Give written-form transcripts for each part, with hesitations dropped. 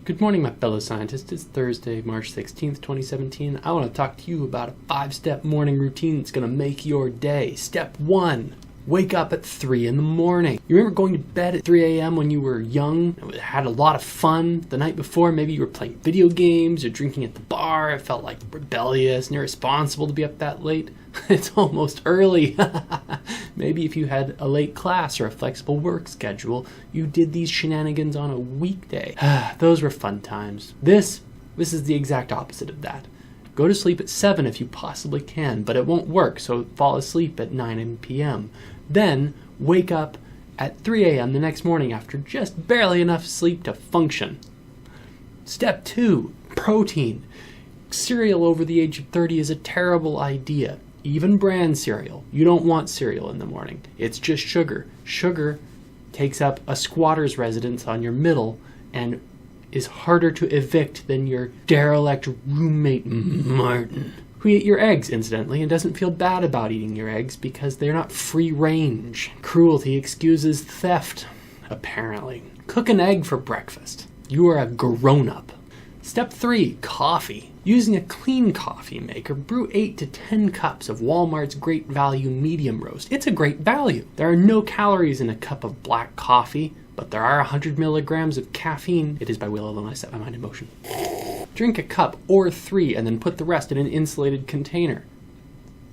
Good morning, my fellow scientists. It's Thursday, March 16th, 2017. I want to talk to you about a 5-step morning routine that's going to make your day. Step 1. Wake up at 3 in the morning. You remember going to bed at 3 a.m. when you were young? Had a lot of fun the night before. Maybe you were playing video games or drinking at the bar. It felt like rebellious and irresponsible to be up that late. It's almost early. Maybe if you had a late class or a flexible work schedule, you did these shenanigans on a weekday. Those were fun times. This is the exact opposite of that. Go to sleep at 7 if you possibly can, but it won't work, so fall asleep at 9 p.m. Then wake up at 3 a.m. the next morning after just barely enough sleep to function. Step 2, protein. Cereal over the age of 30 is a terrible idea. Even brand cereal. You don't want cereal in the morning. It's just sugar. Sugar takes up a squatter's residence on your middle and is harder to evict than your derelict roommate Martin, who ate your eggs, incidentally, and doesn't feel bad about eating your eggs because they're not free range. Cruelty excuses theft, apparently. Cook an egg for breakfast. You are a grown-up. Step 3, coffee. Using a clean coffee maker, brew 8 to 10 cups of Walmart's Great Value Medium Roast. It's a great value. There are no calories in a cup of black coffee, but there are 100 milligrams of caffeine. It is by will alone I set my mind in motion. Drink a cup or 3 and then put the rest in an insulated container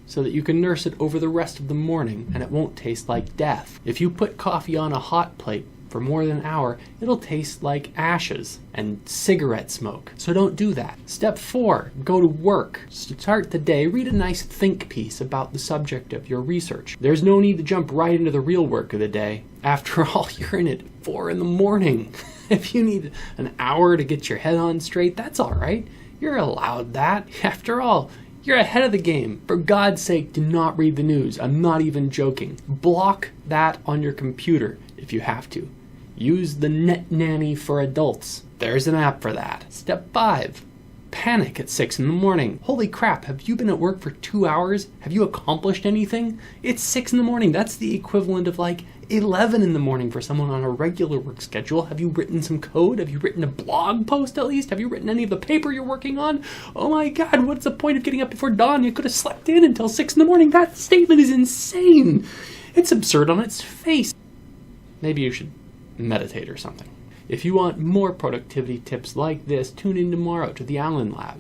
so that you can nurse it over the rest of the morning and it won't taste like death. If you put coffee on a hot plate for more than an hour, it'll taste like ashes and cigarette smoke. So don't do that. Step 4, go to work. Start the day, read a nice think piece about the subject of your research. There's no need to jump right into the real work of the day. After all, you're in at 4 in the morning. If you need an hour to get your head on straight, that's all right. You're allowed that. After all, you're ahead of the game. For God's sake, do not read the news. I'm not even joking. Block that on your computer if you have to. Use the Net Nanny for adults. There's an app for that. Step 5. Panic at 6 in the morning. Holy crap, have you been at work for 2 hours? Have you accomplished anything? It's 6 in the morning. That's the equivalent of like 11 in the morning for someone on a regular work schedule. Have you written some code? Have you written a blog post at least? Have you written any of the paper you're working on? Oh my God, what's the point of getting up before dawn? You could have slept in until 6 in the morning. That statement is insane. It's absurd on its face. Maybe you should meditate or something. If you want more productivity tips like this, tune in tomorrow to the Allen Lab.